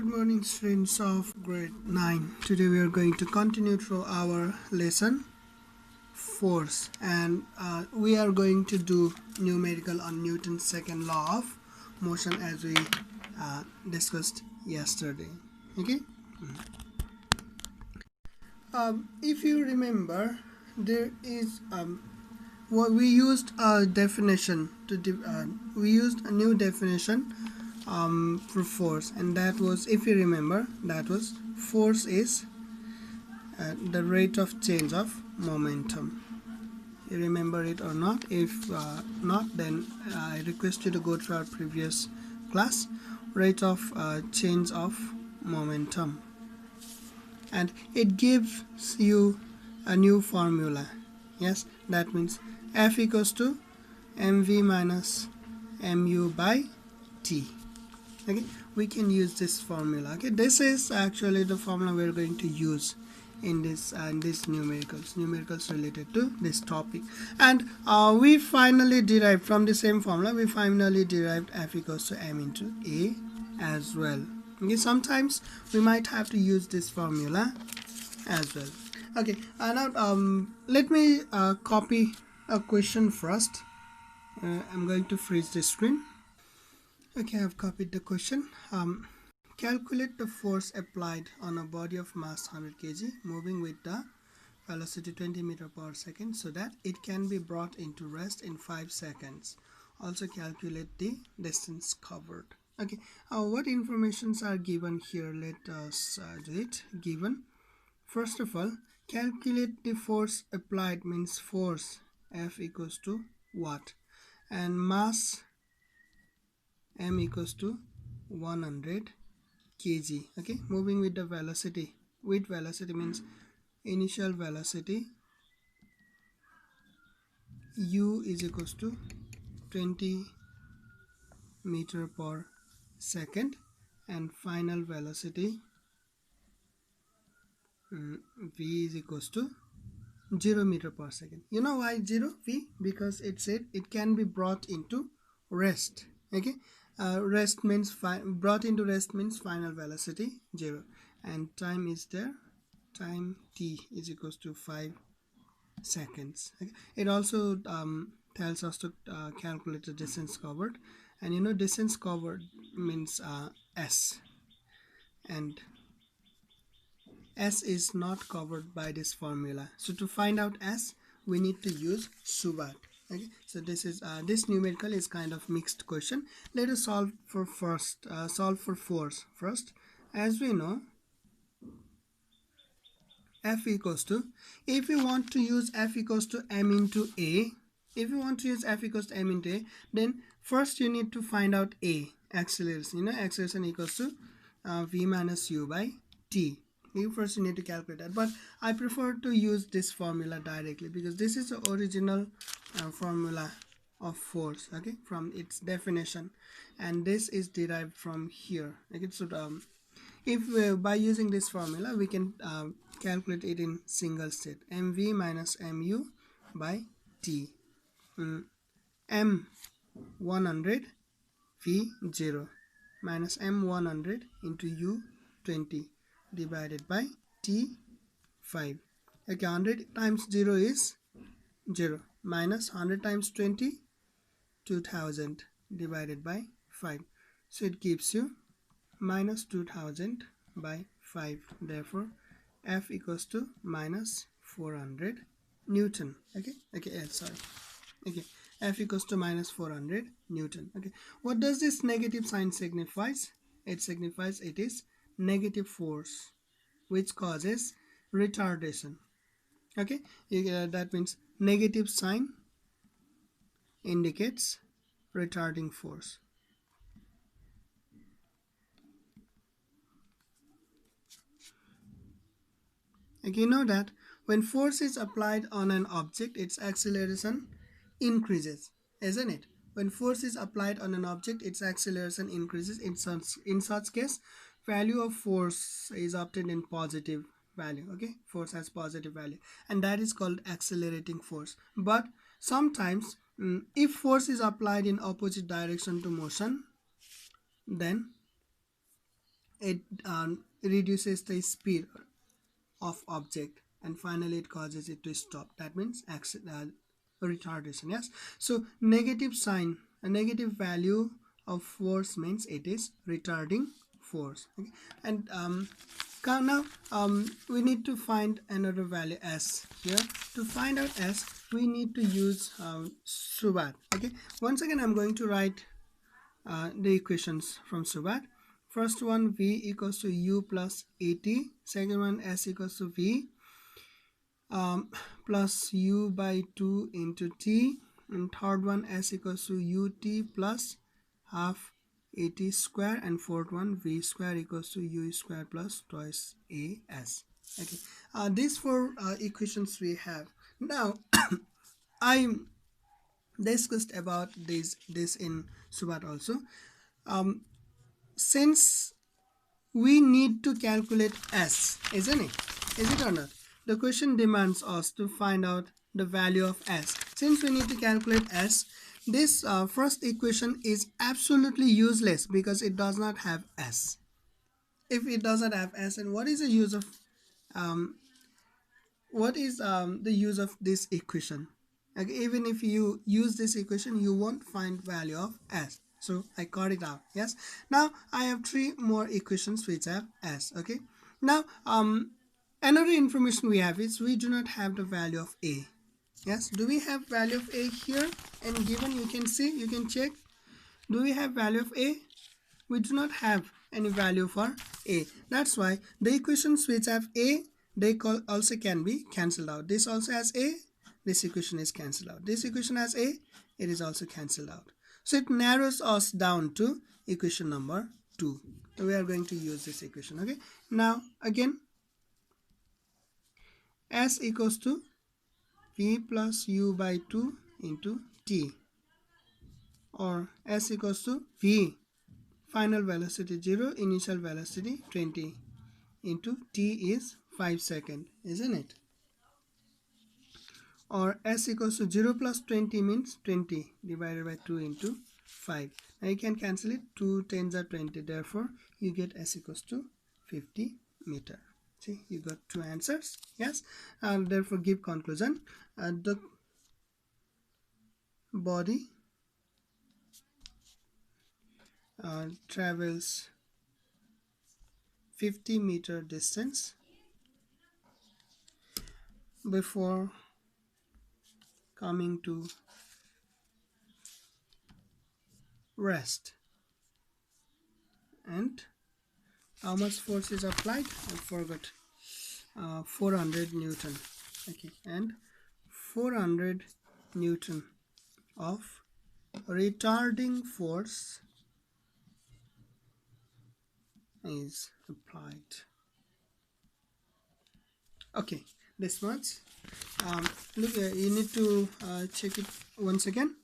Good morning, students of grade 9. Today we are going to continue through our lesson force, and we are going to do numerical on Newton's second law of motion as we discussed yesterday. Okay. If you remember, there is what we used a definition to we used a new definition for force, and that was, if you remember, that was force is the rate of change of momentum. You remember it or not? If not, then I request you to go to our previous class, rate of change of momentum, and it gives you a new formula. Yes, that means F equals to mv minus mu by t. Okay, we can use this formula. Okay, this is actually the formula we're going to use in this numericals related to this topic. And we finally derived from the same formula, we finally derived F equals to m into a as well. Okay, sometimes we might have to use this formula as well. Okay, now let me copy a question first. I'm going to freeze the screen. Okay, I've copied the question. Calculate the force applied on a body of mass 100 kg moving with the velocity 20 meter per second so that it can be brought into rest in 5 seconds. Also calculate the distance covered. Okay, what informations are given here? Let us do it. Given, first of all, calculate the force applied means force F equals to what, and mass m equals to 100 kg. Okay, moving with the velocity. With velocity means initial velocity u is equals to 20 meter per second, and final velocity v is equals to 0 meter per second. You know why 0 v? Because it said it can be brought into rest. Okay, rest means brought into rest means final velocity 0, and time is there, time t is equals to 5 seconds. Okay. It also tells us to calculate the distance covered, and you know distance covered means s, and s is not covered by this formula. So to find out s, we need to use Subat. Okay, so this is this numerical is kind of mixed question. Let us solve for force first. As we know, F equals to, if you want to use F equals to m into a, then first you need to find out a, acceleration. You know, acceleration equals to v minus u by t. You first need to calculate that, but I prefer to use this formula directly because this is the original formula of force, okay, from its definition, and this is derived from here. Okay, so if by using this formula we can calculate it in single state, mv minus mu by t, m 100 v 0 minus m 100 into u 20 divided by t 5. Okay, 100 times 0 is 0, minus 100 times 20, 2000 divided by 5. So it gives you minus 2000 by 5. Therefore, F equals to minus 400 Newton. Okay, sorry. Okay, F equals to minus 400 Newton. Okay, what does this negative sign signifies? It signifies it is negative force which causes retardation. Okay, that means negative sign indicates retarding force. Okay, you know that when force is applied on an object, its acceleration increases, isn't it? When force is applied on an object, its acceleration increases. In such case, value of force is obtained in positive value. Okay, force has positive value, and that is called accelerating force. But sometimes if force is applied in opposite direction to motion, then it reduces the speed of object, and finally it causes it to stop. That means retardation. Yes, so negative sign, a negative value of force means it is retarding force. Okay? And now we need to find another value s here. To find out s, we need to use Subat. Okay, once again I'm going to write the equations from Subat. First one, v equals to u plus at. Second one, s equals to v plus u by 2 into t. And third one, s equals to ut plus half at square. And fourth one, v square equals to u square plus twice as. Okay, these four equations we have. Now I discussed about this in Subat also. Since we need to calculate s, isn't it? Is it or not? The question demands us to find out the value of s. Since we need to calculate s, this first equation is absolutely useless because it does not have s. If it doesn't have s, and what is the use of this equation? Like, even if you use this equation, you won't find value of s. So I cut it out. Yes. Now I have three more equations which have s. Okay. Now another information we have is we do not have the value of a. Yes. Do we have value of a here? And given, you can see, you can check. Do we have value of a? We do not have any value for a. That's why the equations which have a, they also can be cancelled out. This also has a, this equation is cancelled out. This equation has a, it is also cancelled out. So it narrows us down to equation number 2. So we are going to use this equation. Okay. Now again, s equals to v plus u by 2 into t, or s equals to v final velocity 0, initial velocity 20 into t is 5 seconds, isn't it? Or s equals to 0 plus 20 means 20 divided by 2 into 5. Now you can cancel it. 2 tens are 20. Therefore, you get s equals to 50 meter. See, you got two answers. Yes. And therefore, give conclusion. The body travels 50 meter distance before coming to rest. And how much force is applied? I forgot. 400 Newton. Okay, and 400 Newton of retarding force is applied. Okay, this much. Look, you need to check it once again.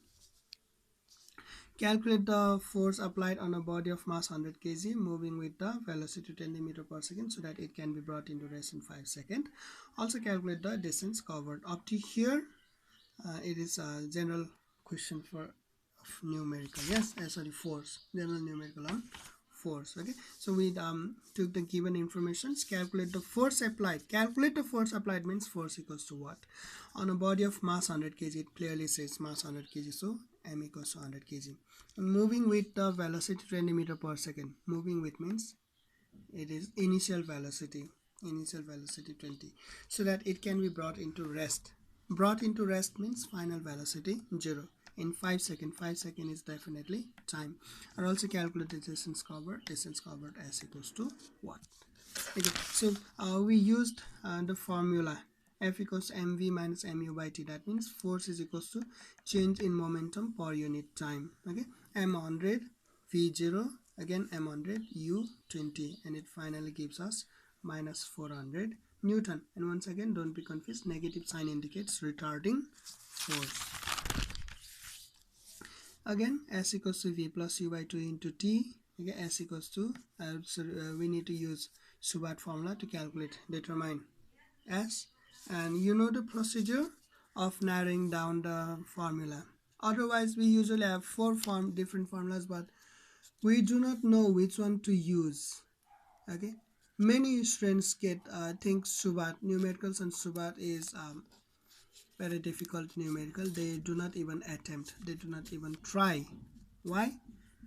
Calculate the force applied on a body of mass 100 kg moving with the velocity 20 meter per second so that it can be brought into rest in 5 seconds. Also calculate the distance covered. Up to here, it is a general question for numerical. Yes, sorry, force. General numerical on force. Okay, so we took the given informations. Calculate the force applied. Calculate the force applied means force equals to what? On a body of mass 100 kg, it clearly says mass 100 kg, so m equals to 100 kg. And moving with the velocity 20 meter per second. Moving with means it is initial velocity 20, so that it can be brought into rest. Brought into rest means final velocity 0 in 5 seconds. 5 seconds is definitely time. And also calculate the distance covered. Distance covered s equals to what? Okay, so we used the formula F equals mv minus mu by t. That means force is equals to change in momentum per unit time. Okay, m100, v0, again m100, u20, and it finally gives us minus 400 Newton. And once again, don't be confused, negative sign indicates retarding force. Again, s equals to v plus u by 2 into t. Okay, s equals to we need to use Subat formula to calculate, determine s, and you know the procedure of narrowing down the formula. Otherwise, we usually have different formulas, but we do not know which one to use. Okay, many students get think Subat numericals and Subat is very difficult numerical. They do not even attempt, they do not even try. Why?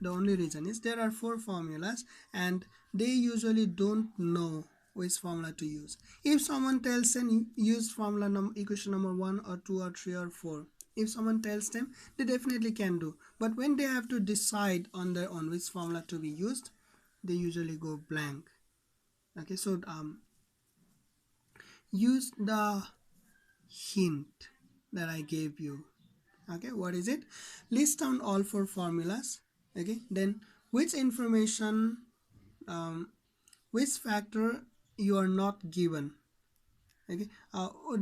The only reason is there are four formulas and they usually don't know which formula to use. If someone tells them use formula equation number 1 or 2 or 3 or 4, if someone tells them, they definitely can do, but when they have to decide on their own which formula to be used, they usually go blank. Okay, so use the hint that I gave you. Okay, what is it? List down all four formulas. Okay, then which information, which factor you are not given. Okay,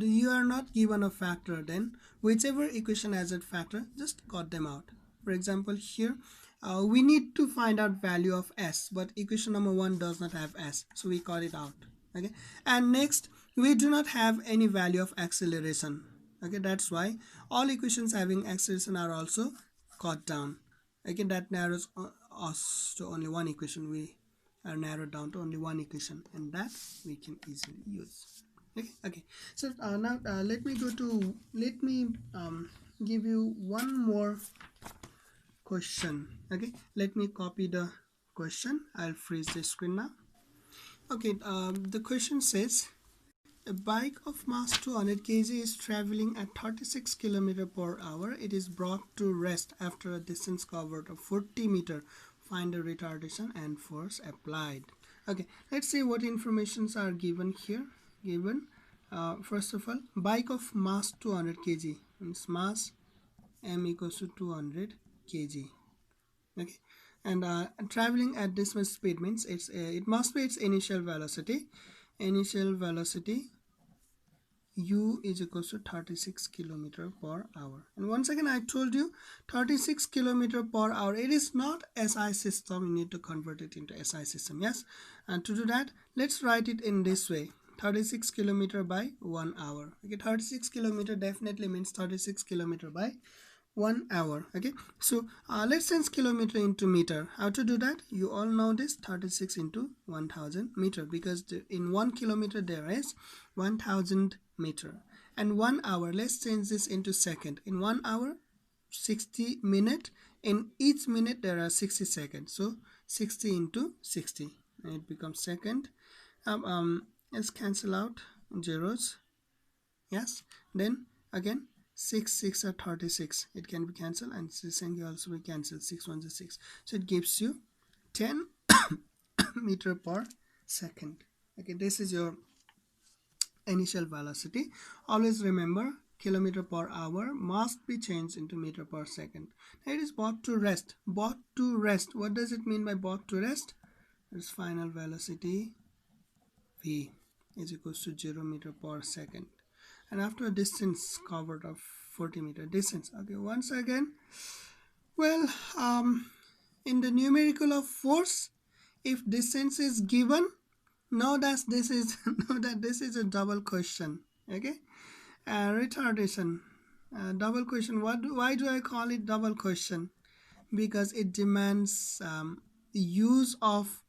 you are not given a factor, then whichever equation has a factor, just cut them out. For example, here we need to find out value of s, but equation number 1 does not have s, so we cut it out. Okay, and next we do not have any value of acceleration. Okay, that's why all equations having acceleration are also cut down. Okay, that narrows us to only one equation. We are narrowed down to only one equation, and that we can easily use. Okay, so now let me give you one more question. Okay, let me copy the question. I'll freeze the screen now. Okay, the question says a bike of mass 200 kg is traveling at 36 km per hour. It is brought to rest after a distance covered of 40 meter. Find the retardation and force applied. Okay, let's see what informations are given here. First of all, bike of mass 200 kg means mass m equals to 200 kg. Okay, and traveling at this much speed means it must be its initial velocity. Initial velocity u is equals to 36 km per hour. And once again, I told you 36 km per hour. It is not SI system. You need to convert it into SI system. Yes, and to do that, let's write it in this way. 36 km by 1 hour. Okay, 36 km definitely means 36 km by 1 hour. Okay, so let's change kilometer into meter. How to do that? You all know this, 36 into 1000 meter, because in 1 kilometer there is 1000 meter. And 1 hour, let's change this into second. In 1 hour, 60 minute. In each minute there are 60 seconds, so 60 into 60 and it becomes second. Let's cancel out zeros. Yes, then again 6 are 36, it can be cancelled, and 6 can also be cancelled. 6 1 is 6, so it gives you 10 meter per second. Okay, this is your initial velocity. Always remember, kilometer per hour must be changed into meter per second. Now it is brought to rest. Brought to rest, what does it mean by brought to rest? Its final velocity v is equals to 0 meter per second, and after a distance covered of 40 meter distance. Okay, once again, well, in the numerical of force, if distance is given, know that this is know that this is a double question. Okay, retardation, double question. Why do I call it double question? Because it demands use of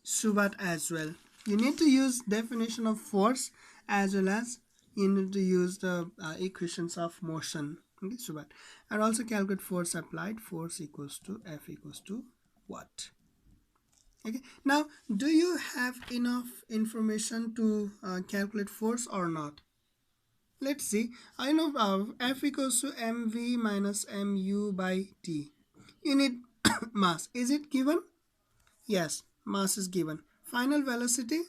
Subat as well. You need to use definition of force as well as you need to use the equations of motion. Okay, Subat. And also calculate force applied. Force equals to F equals to what? Okay. Now, do you have enough information to calculate force or not? Let's see. I know F equals to mv minus mu by t. You need mass. Is it given? Yes, mass is given. Final velocity?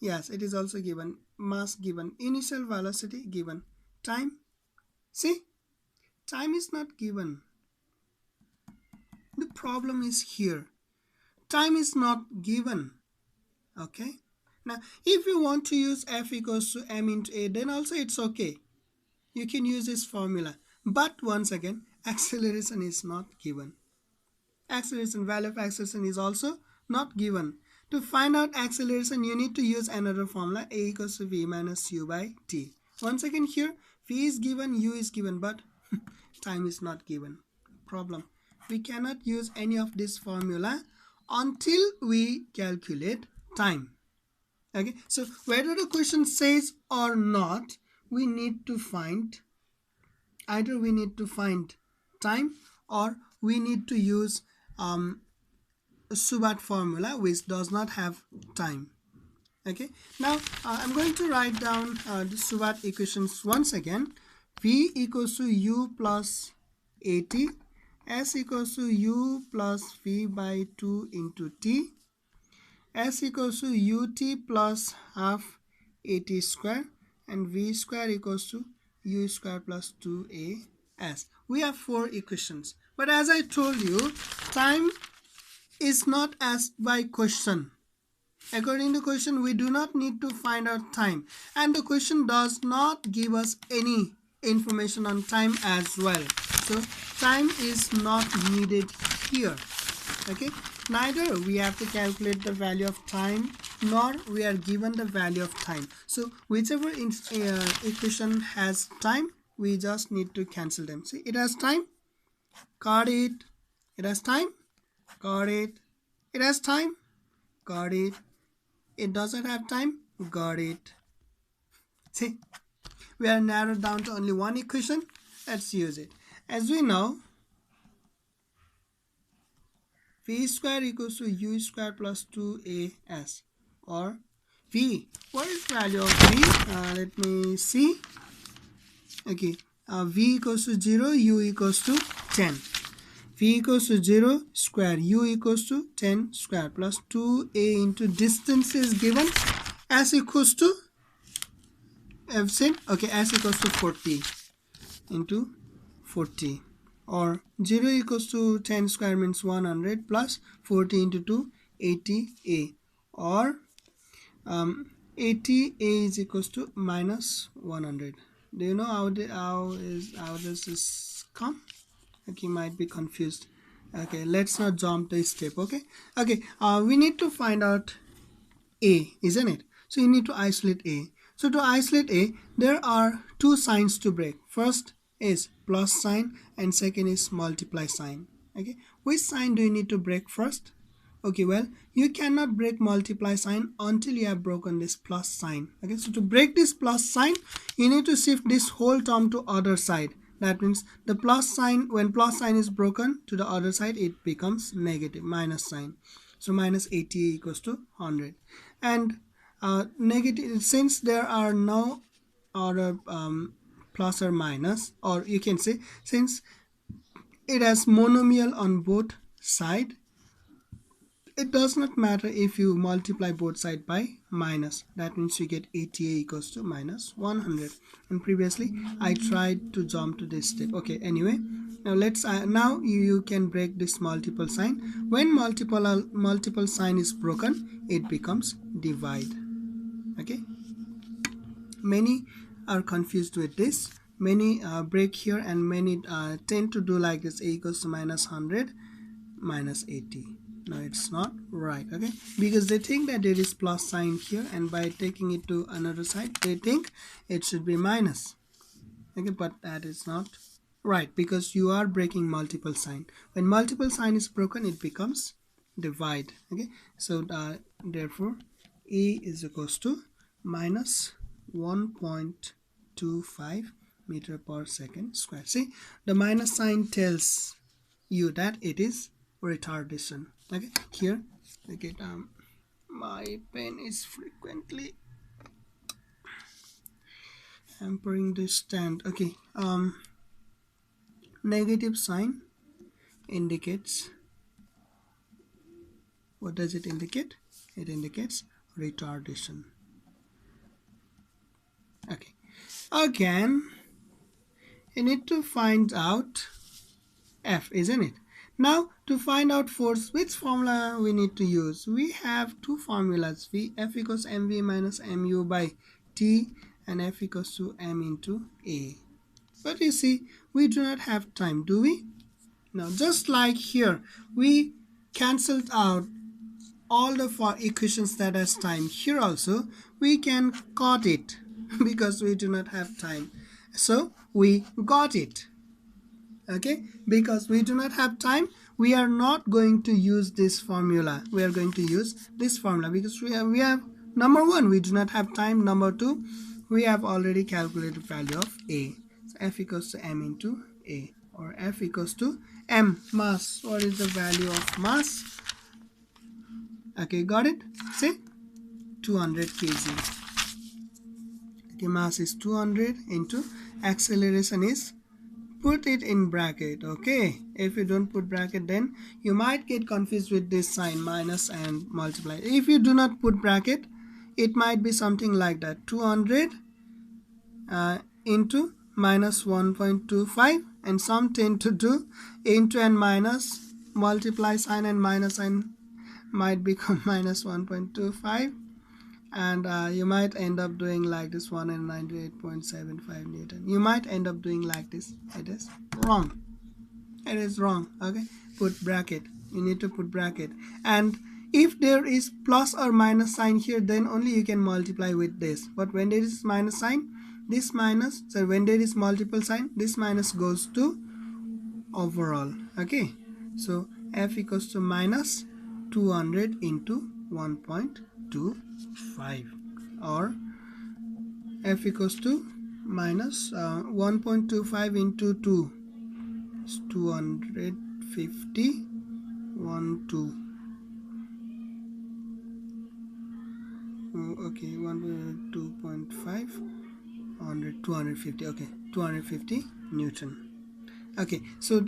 Yes, it is also given. Mass given. Initial velocity given. Time? See? Time is not given. The problem is here. Time is not given. Okay? Now, if you want to use F equals to m into a, then also it's okay. You can use this formula. But once again, acceleration is not given. Acceleration, value of acceleration is also not given. To find out acceleration, you need to use another formula, a equals to v minus u by t. Once again here, v is given, u is given, but time is not given. Problem. We cannot use any of this formula until we calculate time. Okay, so whether the question says or not, we need to find, either we need to find time or we need to use a Subat formula which does not have time. Okay, now I'm going to write down the Subat equations once again. V equals to U plus AT, S equals to U plus V by 2 into T, S equals to UT plus half AT square, and V square equals to U square plus 2AS. We have 4 equations, but as I told you, time is not asked by question. According to question, we do not need to find out time, and the question does not give us any information on time as well. So time is not needed here. Okay, neither we have to calculate the value of time nor we are given the value of time. So whichever equation has time, we just need to cancel them. See, it has time, got it. It has time, got it. It has time, got it. It doesn't have time, got it. See, we are narrowed down to only one equation. Let's use it. As we know, V square equals to U square plus 2AS, or V. What is the value of V? Let me see. Okay, V equals to 0, U equals to 10. V equals to 0 square, U equals to 10 square plus 2A into distance is given. S equals to, I've seen, okay, S equals to 40 into 40, or 0 equals to 10 square means 100 plus 40 into 2, 80A, or 80A is equals to minus 100. Do you know how does this come? Okay, you might be confused. Okay, let's not jump the step. Okay, we need to find out A, isn't it? So you need to isolate A. So to isolate A, there are two signs to break. First is plus sign and second is multiply sign. Okay, which sign do you need to break first? Okay, well, you cannot break multiply sign until you have broken this plus sign. Okay, so to break this plus sign, you need to shift this whole term to other side. That means the plus sign, when plus sign is broken to the other side, it becomes negative, minus sign. So minus 80 equals to 100. And negative, since there are no other plus or minus, or you can say since it has monomial on both sides, it does not matter if you multiply both sides by minus. That means you get 80 equals to minus 100. And previously I tried to jump to this step. Okay, anyway, now let's now you can break this multiple sign. When multiple sign is broken, it becomes divide. Okay, many are confused with this. Many break here and many tend to do like this: A equals to minus 100 minus 80. No, it's not right. Okay, because they think that there is plus sign here, and by taking it to another side they think it should be minus. Okay, but that is not right, because you are breaking multiple sign. When multiple sign is broken, it becomes divide. Okay, so therefore A is equals to minus 1.25 meter per second square. See, the minus sign tells you that it is retardation. Okay, here, okay, my pen is frequently hampering the stand. Okay, negative sign indicates, what does it indicate? It indicates retardation. Okay, again you need to find out F, isn't it? Now to find out force, which formula we need to use? We have two formulas, F equals mv minus mu by t, and F equals to m into a. But you see, we do not have time, do we? Now just like here, we cancelled out all the four equations that has time. Here also we can got it because we do not have time. So we got it. Okay, because we do not have time, we are not going to use this formula. We are going to use this formula because we have number one, we do not have time. Number two, we have already calculated value of A. So F equals to m into A, or F equals to m, mass. What is the value of mass? Okay, got it? Say 200 kg. Okay, mass is 200 into acceleration is, put it in bracket. Okay, if you don't put bracket, then you might get confused with this sign, minus and multiply. If you do not put bracket, it might be something like that, 200 into minus 1.25, and some tend to do into and minus, multiply sign and minus sign might become minus 1.25, and you might end up doing like this, 198.75 Newton. You might end up doing like this. It is wrong. It is wrong. Okay, put bracket. You need to put bracket, and if there is plus or minus sign here, then only you can multiply with this. But when there is minus sign, this minus, so when there is multiple sign, this minus goes to overall. Okay, so F equals to minus 200 into 1.25, or F equals to minus 1.25 into 2 is 250, 1 2. Okay, 2.5, 250. Okay, 250 Newton. Okay, so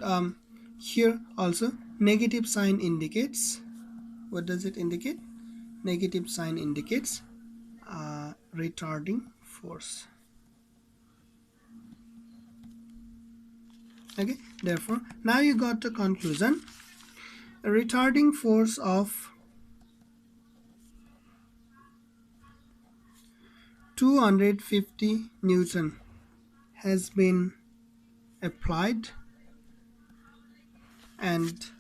here also negative sign indicates, what does it indicate? Negative sign indicates retarding force. Okay, therefore now you got the conclusion. A retarding force of 250 Newton has been applied, and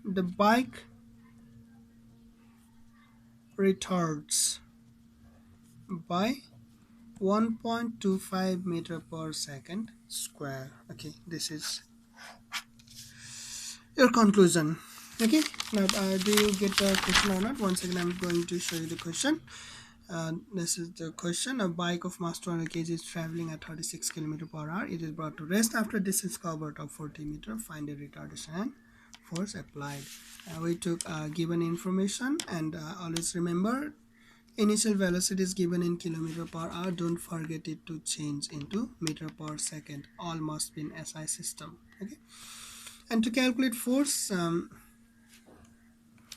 the bike retards by 1.25 meter per second square. Okay, this is your conclusion. Okay, now do you get the question or not? Once again, I'm going to show you the question. This is the question. A bike of mass 200 kg is traveling at 36 km per hour. It is brought to rest after a distance covered of 40 meters. Find the retardation and force applied. We took given information, and always remember, initial velocity is given in kilometer per hour. Don't forget it to change into meter per second. All must be in SI system. Okay, and to calculate force,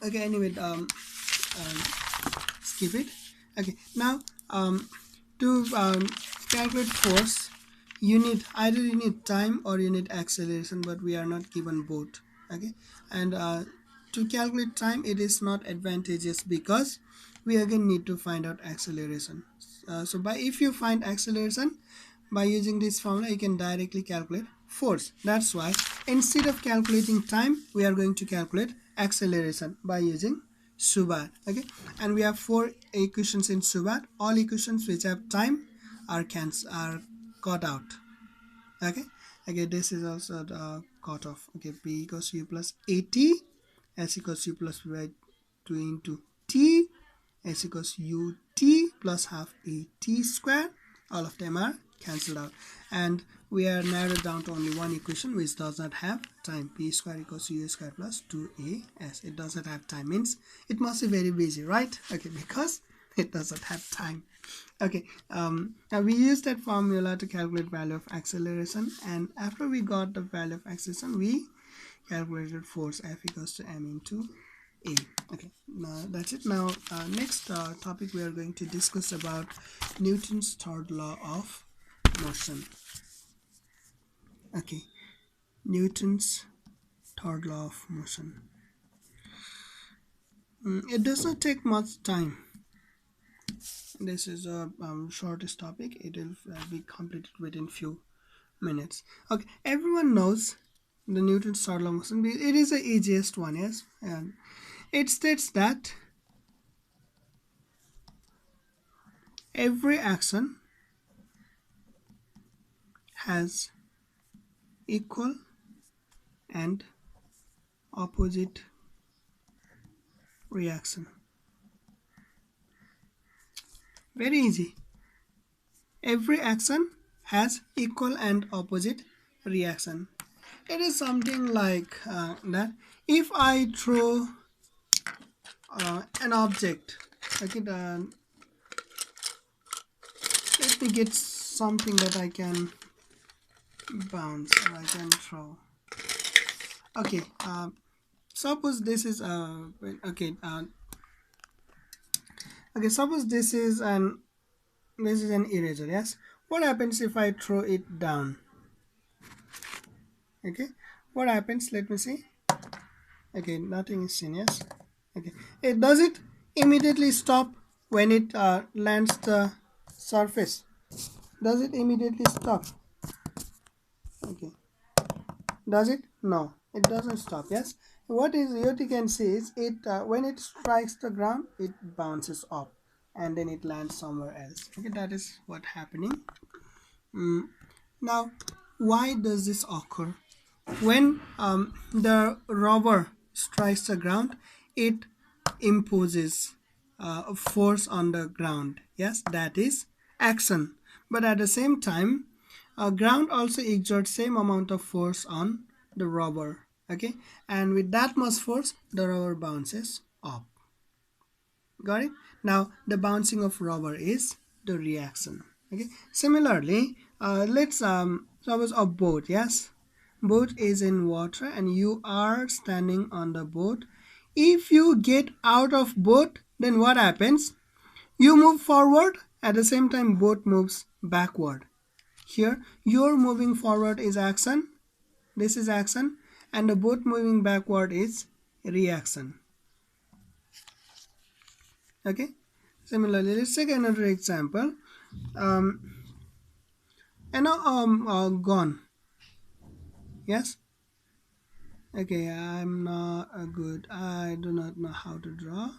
okay, anyway, skip it. Okay, now to calculate force, you need either you need time or you need acceleration, but we are not given both. Okay, and to calculate time, it is not advantageous because we again need to find out acceleration. So by if you find acceleration by using this formula, you can directly calculate force. That's why instead of calculating time, we are going to calculate acceleration by using Subat. Okay, and we have 4 equations in Subat. All equations which have time are cut out. Okay, this is also the cutoff. Okay, p equals u plus at, s equals u plus v by 2 into t, s equals ut plus half at square. All of them are cancelled out, and we are narrowed down to only one equation which does not have time. P square equals u square plus 2as. It does not have time, means it must be very busy, right? Okay, because it doesn't have time. Okay, now we use that formula to calculate value of acceleration, and after we got the value of acceleration, we calculated force. F equals to m into a. Okay, now that's it. Now next topic we are going to discuss about Newton's third law of motion. Okay, Newton's third law of motion. It does not take much time. This is a shortest topic. It will be completed within few minutes. Okay, everyone knows the Newton's third law of motion. It is the easiest one, yes, and it states that every action has equal and opposite reaction. Very easy. Every action has equal and opposite reaction. It is something like that. If I throw an object, okay, let me get something that I can bounce or I can throw. Okay, suppose this is okay. Okay, suppose this is an eraser. Yes. What happens if I throw it down? Okay. What happens? Let me see. Okay, nothing is seen. Yes. Okay. Does it immediately stop when it lands the surface? Does it immediately stop? Okay. Does it? No, it doesn't stop. Yes. What you can see is it when it strikes the ground, it bounces up and then it lands somewhere else. Okay, that is what happening. Now, why does this occur? When the rubber strikes the ground, it imposes a force on the ground. Yes, that is action. But at the same time, ground also exerts same amount of force on the rubber. Okay, and with that much force, the rubber bounces up. Got it? Now the bouncing of rubber is the reaction. Okay. Similarly, let's suppose a boat. Yes, boat is in water and you are standing on the boat. If you get out of boat, then what happens? You move forward, at the same time boat moves backward. Here your moving forward is action, this is action, and the boat moving backward is reaction. Okay. Similarly, let's take another example. Gone. Yes. Okay, I'm not good. I do not know how to draw.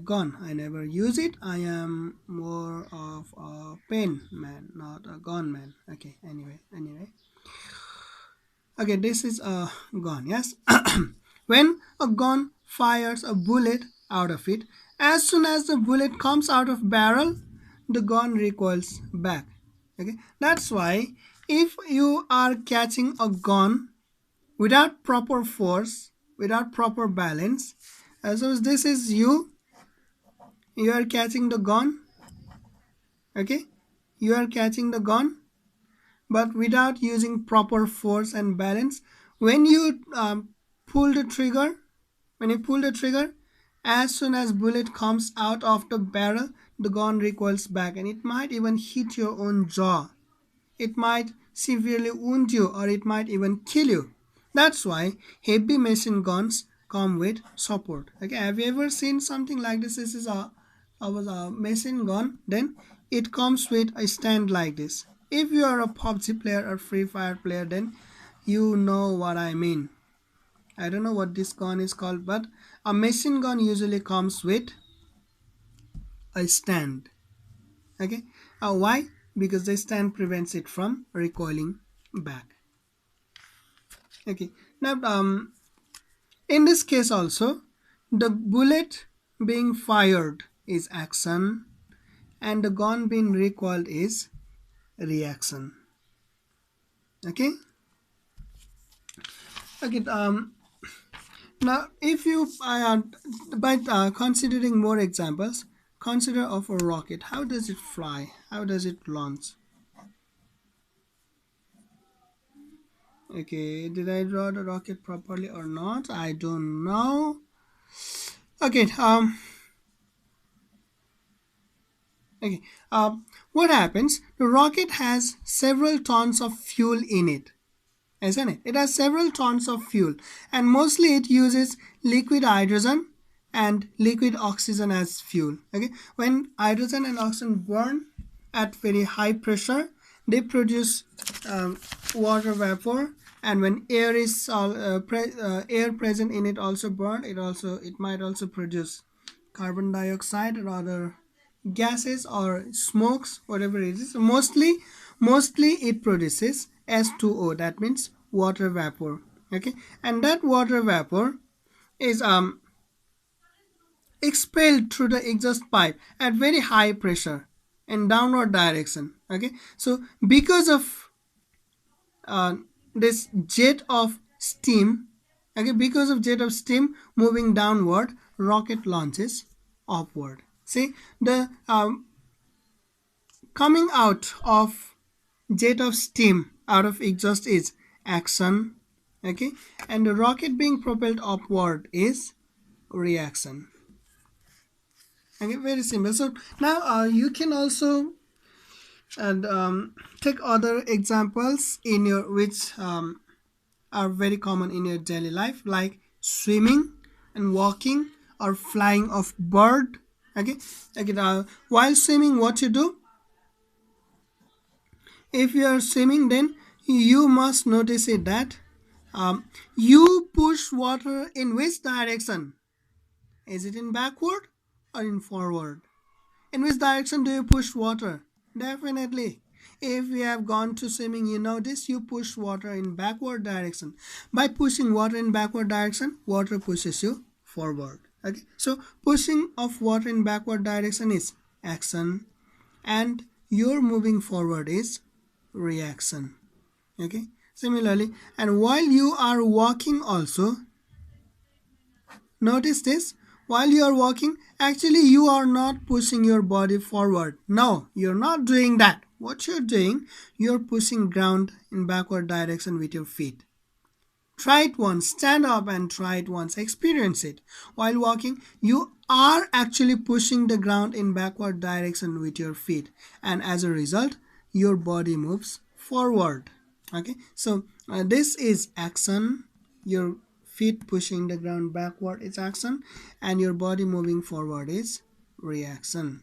Gone. I never use it. I am more of a pen man, not a gone man. Okay. Anyway. Okay, this is a gun. Yes. When a gun fires a bullet out of it, as soon as the bullet comes out of barrel, the gun recoils back. Okay, that's why if you are catching a gun without proper force, without proper balance, so this is you are catching the gun. Okay, you are catching the gun but without using proper force and balance. When you pull the trigger, as soon as bullet comes out of the barrel, the gun recoils back and it might even hit your own jaw. It might severely wound you or it might even kill you. That's why heavy machine guns come with support. Okay, have you ever seen something like this? This is a machine gun. Then it comes with a stand like this. If you are a PUBG player or Free Fire player, then you know what I mean. I don't know what this gun is called, but a machine gun usually comes with a stand. Okay, why? Because the stand prevents it from recoiling back. Okay, now in this case also, the bullet being fired is action and the gun being recoiled is reaction. Okay. Okay. Now, if you by considering more examples, consider of a rocket. How does it fly? How does it launch? Okay, did I draw the rocket properly or not? I don't know. Okay. Okay. What happens? The rocket has several tons of fuel in it. Isn't it? It has several tons of fuel and mostly it uses liquid hydrogen and liquid oxygen as fuel. Okay, when hydrogen and oxygen burn at very high pressure, they produce water vapor, and when air is air present in it also burn, it might also produce carbon dioxide or other gases or smokes, whatever it is. Mostly it produces H2O, that means water vapor. Okay, and that water vapor is expelled through the exhaust pipe at very high pressure in downward direction. Okay, so because of uh, this jet of steam, okay, because of jet of steam moving downward, rocket launches upward. See, the coming out of jet of steam out of exhaust is action, okay, and the rocket being propelled upward is reaction. Okay, very simple. So now you can also and take other examples in your which are very common in your daily life, like swimming and walking or flying of bird. Okay, okay. While swimming, what you do? If you are swimming, then you must notice it that you push water in which direction? Is it in backward or in forward? In which direction do you push water? Definitely. If you have gone to swimming, you know this, you push water in backward direction. By pushing water in backward direction, water pushes you forward. Okay. So pushing of water in backward direction is action, and your moving forward is reaction. Okay. Similarly, and while you are walking also, notice this, while you are walking, actually you are not pushing your body forward. No, you're not doing that. What you're doing, you're pushing ground in backward direction with your feet. Try it once, stand up and try it once, experience it. While walking, you are actually pushing the ground in backward direction with your feet, and as a result, your body moves forward. Okay, so this is action. Your feet pushing the ground backward is action, and your body moving forward is reaction.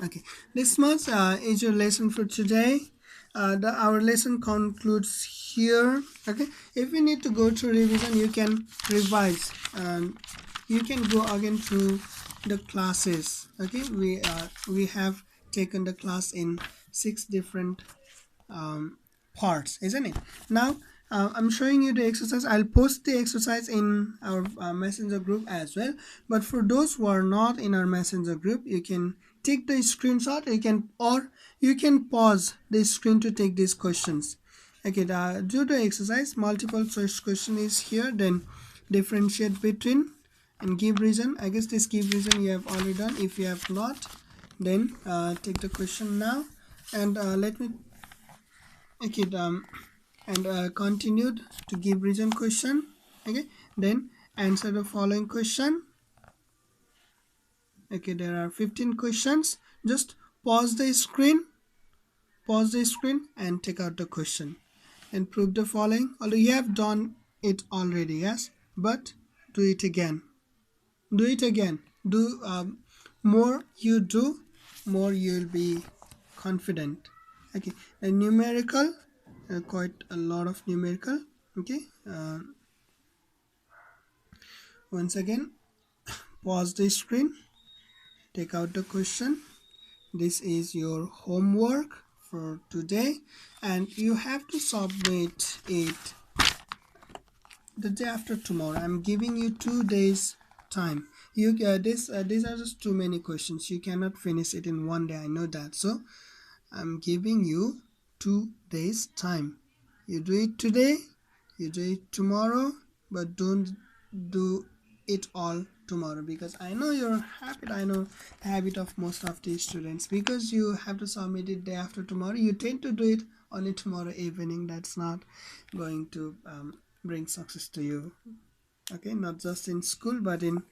Okay, this much is your lesson for today. Our lesson concludes here. Okay, if you need to go to revision, you can revise and you can go again through the classes. Okay, we have taken the class in 6 different parts, isn't it? Now I'm showing you the exercise. I'll post the exercise in our messenger group as well, but for those who are not in our messenger group, you can take the screenshot, you can pause the screen to take these questions. Okay, do the exercise. Multiple choice question is here, then differentiate between and give reason. I guess this give reason you have already done. If you have not, then take the question now, and let me okay and continued to give reason question. Okay, then answer the following question. Okay, there are 15 questions. Just pause the screen and take out the question and prove the following. Although you have done it already, yes, but do it again. Do more you do, more you'll be confident. Okay, a numerical, quite a lot of numerical. Okay, once again, pause the screen, take out the question. This is your homework for today, and you have to submit it the day after tomorrow. I'm giving you 2 days time. These are just too many questions. You cannot finish it in one day. I know that. So I'm giving you 2 days time. You do it today, you do it tomorrow, but don't do it all tomorrow, because I know your habit. I know the habit of most of the students. Because you have to submit it day after tomorrow, you tend to do it only tomorrow evening. That's not going to bring success to you. Okay, not just in school but in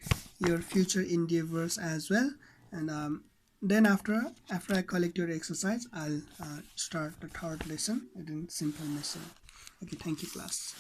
your future endeavors as well. And then after I collect your exercise, I'll start the third lesson in simple method. Okay, thank you class.